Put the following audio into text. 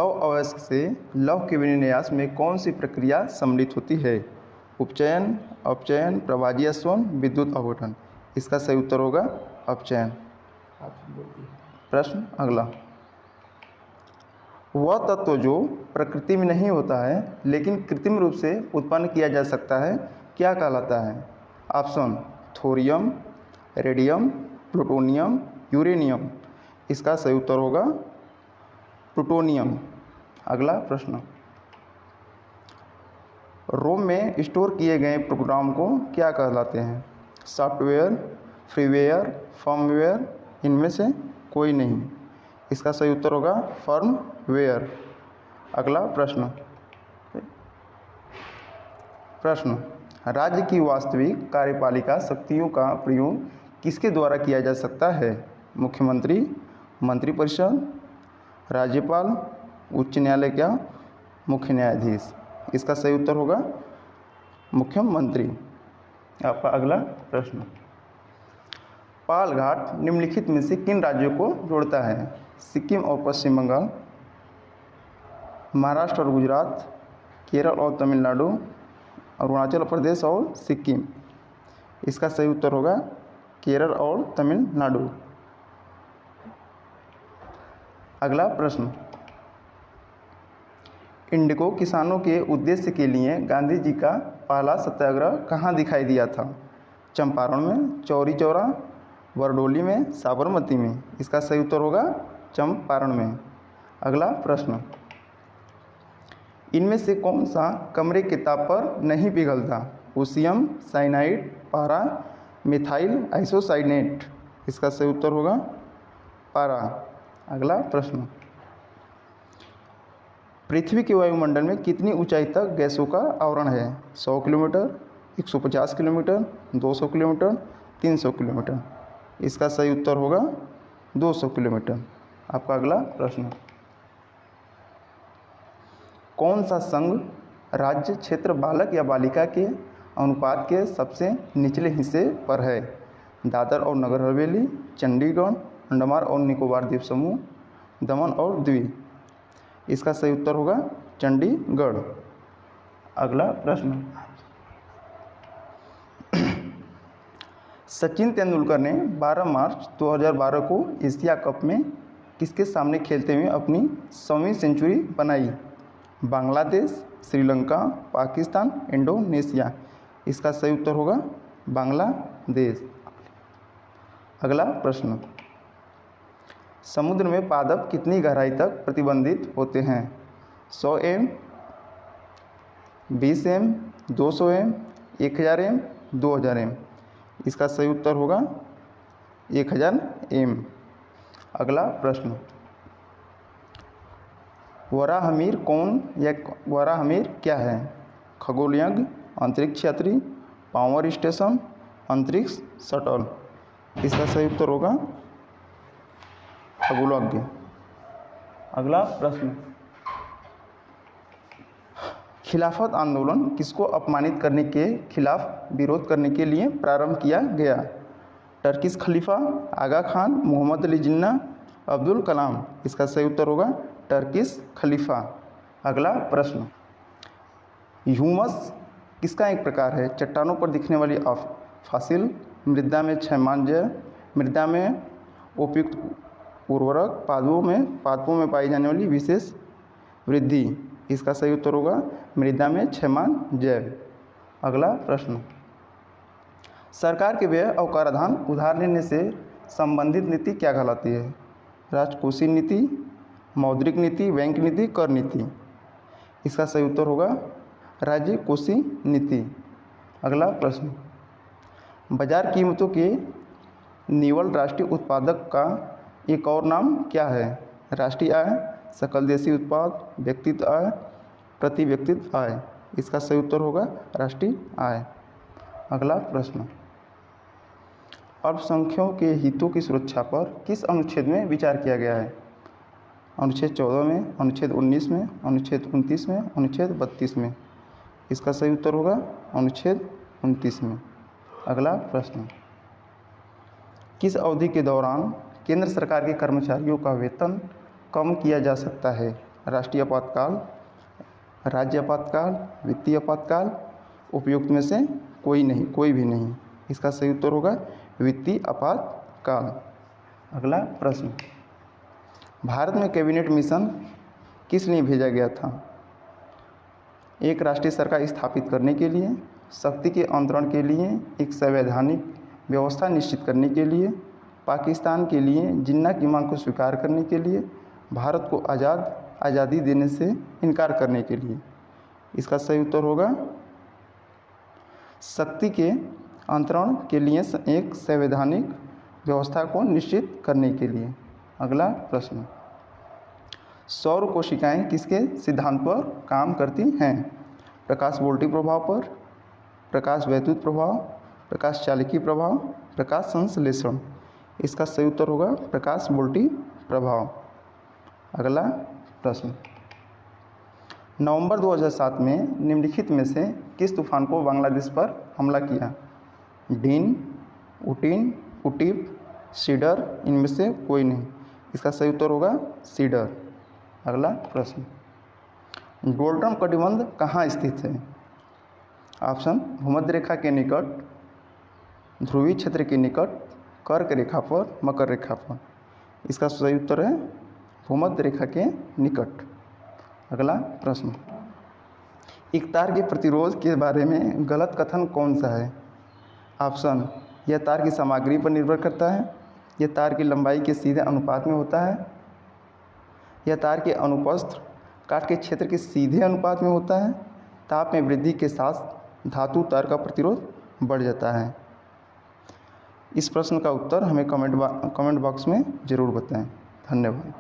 लौह अयस्क से लौह के विन्यास में कौन सी प्रक्रिया सम्मिलित होती है? उपचयन, अपचयन, प्रभाजीयस्वन, विद्युत अवघटन। इसका सही उत्तर होगा अपचयन। प्रश्न अगला, वह तत्व जो प्रकृति में नहीं होता है लेकिन कृत्रिम रूप से उत्पन्न किया जा सकता है क्या कहलाता है? Option thorium, radium, plutonium, uranium. इसका सही उत्तर होगा प्लूटोनियम। अगला प्रश्न, रोम में स्टोर किए गए प्रोग्राम को क्या कहलाते हैं? सॉफ्टवेयर, फ्रीवेयर, फर्मवेयर, इनमें से कोई नहीं। इसका सही उत्तर होगा फर्मवेयर। अगला प्रश्न, राज्य की वास्तविक कार्यपालिका शक्तियों का प्रयोग किसके द्वारा किया जा सकता है? मुख्यमंत्री, मंत्रिपरिषद, राज्यपाल, उच्च न्यायालय क्या मुख्य न्यायाधीश। इसका सही उत्तर होगा मुख्यमंत्री। आपका अगला प्रश्न, पाल घाट निम्नलिखित में से किन राज्यों को जोड़ता है? सिक्किम और पश्चिम बंगाल, महाराष्ट्र और गुजरात, केरल और तमिलनाडु, अरुणाचल प्रदेश और सिक्किम। इसका सही उत्तर होगा केरल और तमिलनाडु। अगला प्रश्न, इंडिगो किसानों के उद्देश्य के लिए गांधी जी का पहला सत्याग्रह कहाँ दिखाई दिया था? चंपारण में, चौरी चौरा, बरडोली में, साबरमती में। इसका सही उत्तर होगा चंपारण में। अगला प्रश्न, इनमें से कौन सा कमरे के ताप पर नहीं पिघलता? ओसियम, साइनाइड, पारा, मिथाइल आइसोसाइनेट। इसका सही उत्तर होगा पारा। अगला प्रश्न, पृथ्वी के वायुमंडल में कितनी ऊंचाई तक गैसों का आवरण है? 100 किलोमीटर, 150 किलोमीटर, 200 किलोमीटर, 300 किलोमीटर। इसका सही उत्तर होगा 200 किलोमीटर। आपका अगला प्रश्न, कौन सा संघ राज्य क्षेत्र बालक या बालिका के अनुपात के सबसे निचले हिस्से पर है? दादर और नगर हवेली, चंडीगढ़, अंडमान और निकोबार द्वीप समूह, दमन और दीव। इसका सही उत्तर होगा चंडीगढ़। अगला प्रश्न, सचिन तेंदुलकर ने 12 मार्च 2012 को एशिया कप में किसके सामने खेलते हुए अपनी 100वीं सेंचुरी बनाई? बांग्लादेश, श्रीलंका, पाकिस्तान, इंडोनेशिया। इसका सही उत्तर होगा बांग्लादेश। अगला प्रश्न, समुद्र में पादप कितनी गहराई तक प्रतिबंधित होते हैं? 100 m, 20 m, 200 m, 1000 m, 2000 m. इसका सही उत्तर होगा 1000 एम। अगला प्रश्न, वराहमिर कौन या वराहमिर क्या है? खगोलयज्ञ, अंतरिक्ष यात्री, पावर स्टेशन, अंतरिक्ष शटल। इसका सही उत्तर होगा खगोलयज्ञ। अगला प्रश्न, खिलाफत आंदोलन किसको अपमानित करने के खिलाफ विरोध करने के लिए प्रारंभ किया गया? टर्किश खलीफा, आगा खान, मोहम्मद अली जिन्ना, अब्दुल कलाम। इसका सही उत्तर होगा टर्किश खलीफा। अगला प्रश्न, ह्यूमस किसका एक प्रकार है? चट्टानों पर दिखने वाली फॉसिल, मृदा में क्षयमांजय, मृदा में उपयुक्त उर्वरक, पादपों में पाई जाने वाली विशेष वृद्धि। इसका सही उत्तर होगा मृदा में क्षयमान जैव। अगला प्रश्न, सरकार के व्यय और कराधान उधार लेने से संबंधित नीति क्या कहलाती है? राजकोषीय नीति, मौद्रिक नीति, बैंक नीति, कर नीति। इसका सही उत्तर होगा राज्य कोषीय नीति। अगला प्रश्न, बाजार कीमतों के निवल राष्ट्रीय उत्पादक का एक और नाम क्या है? राष्ट्रीय आय, सकल देशी उत्पाद, व्यक्तिगत आय, प्रति व्यक्तिगत आय। इसका सही उत्तर होगा राष्ट्रीय आय। अगला प्रश्न, अल्पसंख्यकों के हितों की सुरक्षा पर किस अनुच्छेद में विचार किया गया है? अनुच्छेद 14 में, अनुच्छेद 19 में, अनुच्छेद 29 में, अनुच्छेद 32 में। इसका सही उत्तर होगा अनुच्छेद 29 में। अगला प्रश्न, किस अवधि के दौरान केंद्र सरकार के कर्मचारियों का वेतन कम किया जा सकता है? राष्ट्रीय आपातकाल, राज्य आपातकाल, वित्तीय आपातकाल, उपयुक्त में से कोई नहीं, कोई भी नहीं। इसका सही उत्तर होगा वित्तीय आपातकाल। अगला प्रश्न, भारत में कैबिनेट मिशन किस लिए भेजा गया था? एक राष्ट्रीय सरकार स्थापित करने के लिए, शक्ति के अंतरण के लिए, एक संवैधानिक व्यवस्था निश्चित करने के लिए, पाकिस्तान के लिए जिन्ना की मांग को स्वीकार करने के लिए, भारत को आज़ादी देने से इनकार करने के लिए। इसका सही उत्तर होगा शक्ति के अंतरण के लिए, एक संवैधानिक व्यवस्था को निश्चित करने के लिए। अगला प्रश्न, सौर कोशिकाएं किसके सिद्धांत पर काम करती हैं? प्रकाश वोल्टिक प्रभाव पर, प्रकाश वैद्युत प्रभाव, प्रकाश चालकीय प्रभाव, प्रकाश संश्लेषण। इसका सही उत्तर होगा प्रकाश वोल्टिक प्रभाव। अगला प्रश्न, नवंबर 2007 में निम्नलिखित में से किस तूफान को बांग्लादेश पर हमला किया? डीन, उटीन, उटीप, सीडर, इनमें से कोई नहीं। इसका सही उत्तर होगा सीडर। अगला प्रश्न, डोल्टन कटिबंध कहाँ स्थित है? ऑप्शन, भूमध्य रेखा के निकट, ध्रुवीय क्षेत्र के निकट, कर्क रेखा पर, मकर रेखा पर। इसका सही उत्तर है भूमध्य रेखा के निकट। अगला प्रश्न, एक तार के प्रतिरोध के बारे में गलत कथन कौन सा है? ऑप्शन, यह तार की सामग्री पर निर्भर करता है, यह तार की लंबाई के सीधे अनुपात में होता है, यह तार के अनुप्रस्थ काट के क्षेत्र के सीधे अनुपात में होता है, ताप में वृद्धि के साथ धातु तार का प्रतिरोध बढ़ जाता है। इस प्रश्न का उत्तर हमें कमेंट बॉक्स में ज़रूर बताएं। धन्यवाद।